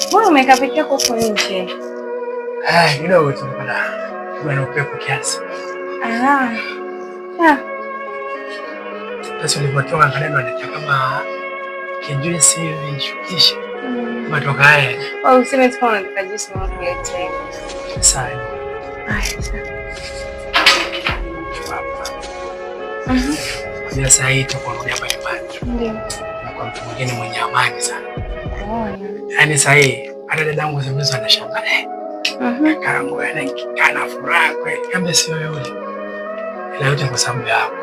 Mbona umekaa peke yako huko nje? Kidogo tu bwana upepo kiasi. Sasa nilipotoka kaneno ndio kama kijuisi hivi shukisha. Matoka haya. Useme kama unataka juisi mwakulete. Sawa. Kwa sasa hii tuko hapa nyumbani. Ndio. Na kwa mtu mwingine mwenye amani sana. Yaani sasa hii hata dadangu sasa anashangaa. Karangu ana furaha kweli. Kama sio yule. Ila yote kwa sababu yako.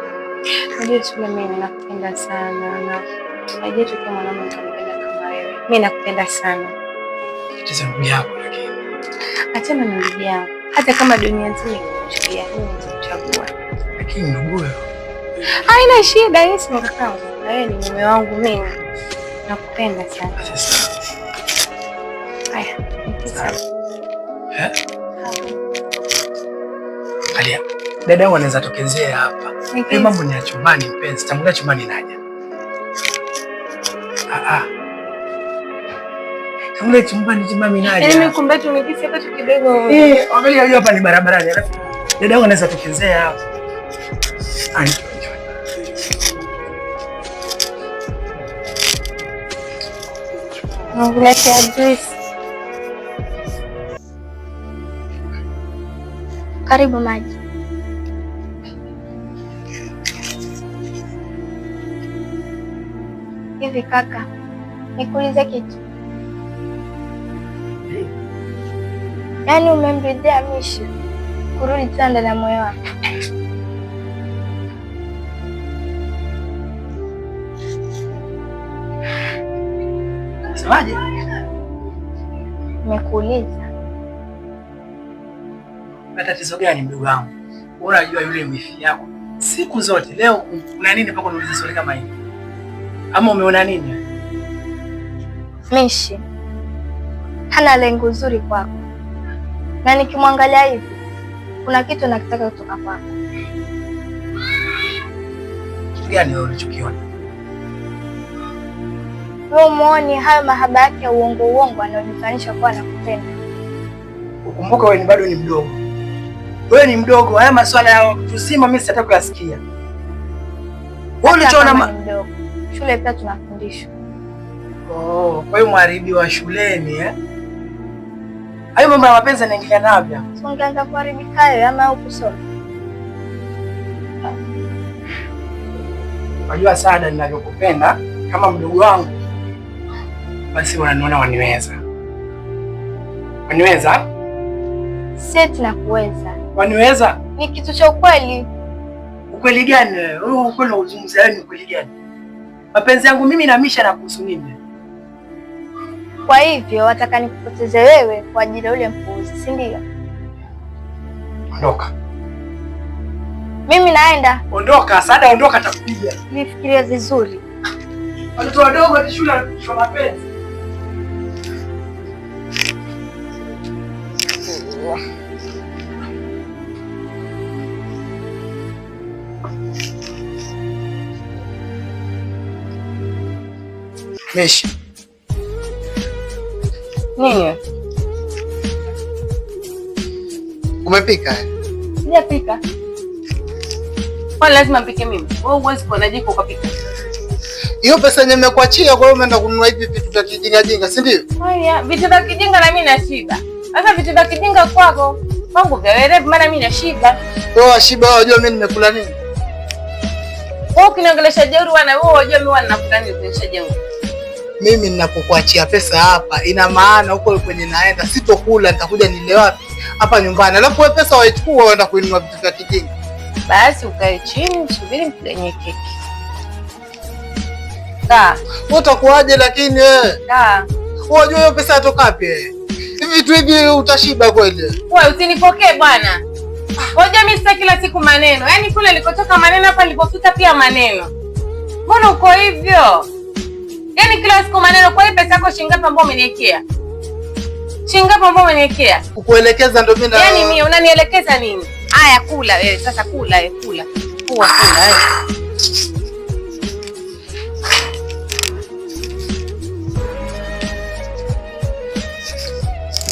Unajua tu mimi nakupenda sana na unajua tu kama mwanamke anapenda kama wewe. Mimi nakupenda sana. Tatizo ndugu yako lakini. Achana na ndugu yangu. Hata kama dunia nzima ikuchukia, mimi nitakuchagua. Lakini ndugu wewe. Haina shida, yeye si mkakangu. Na wewe ni mume wangu mimi. Nakupenda sana. Haya, nikisema. Alia, dada yangu anaweza tokezea hapa. Hii mambo ni ya chumbani mpenzi. Tangulia chumbani naja. Tangulia chumbani naja. Mimi kumbe tu nikisi hapa tu kidogo. Angalia hiyo hapa ni barabarani. Alafu dada yangu anaweza tokezea hapa. Nakuletea juice. Karibu maji. Hivi kaka, nikuulize kitu. Yaani umemridhia Misha kurudi tena ndani ya moyo wako? Semaje? Nimekuuliza. Na tatizo gani mdogo wangu? Unajua yule mwifi yako siku zote. Leo una nini mpaka unauliza swali kama hili? Ama umeona nini? Mishi hana lengo zuri kwako, na nikimwangalia hivi kuna kitu nakitaka kutoka kwako. Kitu gani wewe ulichokiona? Wewe muone hayo mahaba yake ya uongo anayojifanisha kuwa anakupenda. Ukumbuka wewe ni bado ni mdogo. Wewe ni mdogo, haya maswala ya tusima mimi sitaki kuyasikia. Wewe ulichoona mdogo. Shule pia tunafundishwa. Kwa hiyo mwaribi wa shuleni hayo mambo ya mapenzi yanaingia navyo. Ungeanza kuharibika hayo ama au kusoma. Unajua sana ninavyokupenda kama mdogo wangu. Basi wananiona waniweza. Waniweza? Sisi na kuweza. Waniweza? Ni kitu cha ukweli. Ukweli gani wewe? Wewe ukweli unazungumzia ni ukweli gani? Mapenzi yangu mimi na Misha na kuhusu nini? Kwa hivyo wataka nikupoteze wewe kwa ajili ya yule mpuuzi, si ndio? Ondoka. Mimi naenda. Ondoka, Saada ondoka atakupiga. Nifikirie vizuri. Watoto wadogo wa shule wanafundishwa mapenzi. Misha. Nini? Umepika? Sijapika. Kwa lazima mpike mimi. Wewe huwezi kuwa na jiko ukapika. Hiyo pesa yenyewe nimekuachia, kwa hiyo umeenda kununua hivi vitu vya kijinga si ndio? Haya, vitu vya kijinga na mimi nashiba. Sasa vitu vya kijinga kwako, kwangu vya werevu maana mimi nashiba. Wewe shiba, unajua mimi nimekula nini? Wewe ukiongelesha jeuri wana wewe unajua mimi wanakula nini kuonyesha jeuri. Mimi ninapokuachia pesa hapa ina maana huko kwenye naenda sitokula, nitakuja nile wapi? Hapa nyumbani. Alafu wewe pesa waichukua uenda kuinunua vitu vya kijinga. Basi ukae chini usubiri mpigie keki. Sawa. Utakuaje lakini wewe? Sawa. Unajua hiyo pesa yatoka wapi wewe? Hivi vitu hivi utashiba kweli? Wewe usinipokee bwana. Unajua mimi sasa kila siku maneno. Yaani kule nilikotoka maneno hapa nilipofika pia maneno. Mbona uko hivyo? Yaani kila siku maneno. Kwa hiyo pesa yako shilingi ngapi ambayo umeniwekea? Shilingi ngapi ambayo umeniwekea? Kukuelekeza ndio mimi na. Yaani mimi unanielekeza nini? Haya kula wewe sasa, kula wewe, kula. Kula wewe.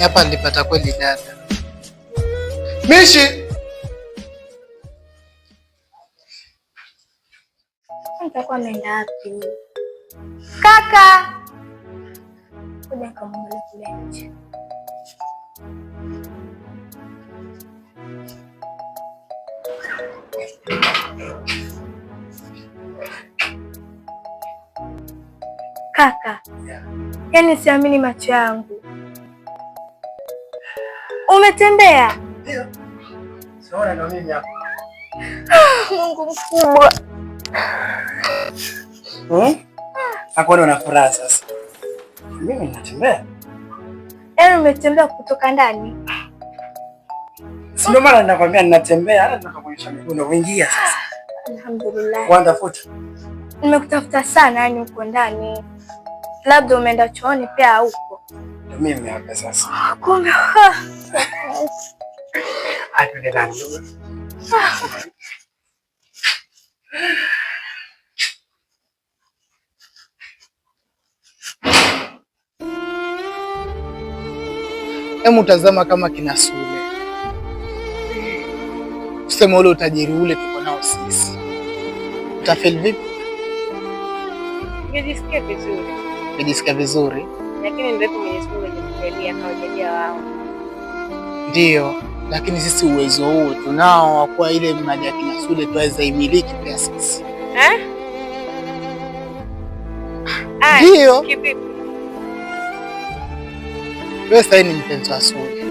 Hapa nilipata kweli dada. Mishi. Nitakuwa naenda wapi? Kaka. Kuja kamwangalia kule nje. Kaka. Yaani siamini macho yangu. Umetembea? Ndio. Siona ndo mimi hapa. Mungu mkubwa. Hakuona una furaha sasa. Mimi natembea. Yaani umetembea kutoka ndani? Si ndio maana ninakwambia ninatembea, hata ninakuonyesha miguu ndio uingia sasa. Alhamdulillah. Wonderful. Nimekutafuta sana yani uko ndani. Labda umeenda chooni pia huko. Ndio mimi hapa sasa. Kumbe. Atuende ndani. Hebu tazama kama kina Sule. Tuseme ule utajiri ule tuko nao sisi. Utafeel vipi? Nijisikie vizuri. Nijisikie vizuri. Lakini ndio Mwenyezi Mungu ametujalia kawajalia wao. Ndio, lakini sisi uwezo huo tunao wa kuwa ile mali ya kina Sule tuweza imiliki pia sisi. Ndio. Kivipi? Wewe sasa ni mpenzi wa Sule.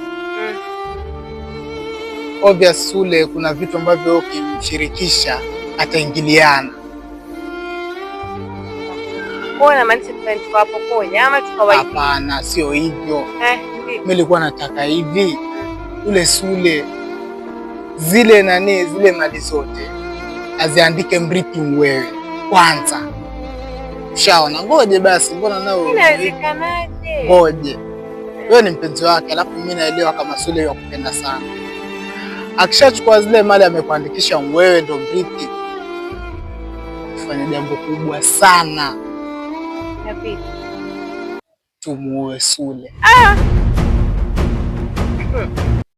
Obvious Sule kuna vitu ambavyo ukimshirikisha ataingiliana. Mbona maanisha tuko hapo kwenye ama tukawaida? Hapana, sio hivyo. Mimi nilikuwa nataka hivi. Ule Sule zile mali zote aziandike mrithi wewe kwanza. Ushaona? Ngoje basi, mbona nao? Inawezekanaje? Ngoje. Wewe ni mpenzi wake, alafu mimi naelewa kama Sule yakupenda sana. Akishachukua zile mali amekuandikisha wewe ndo mrithi. Fanya jambo kubwa sana. Yapi? Tumuoe Sule.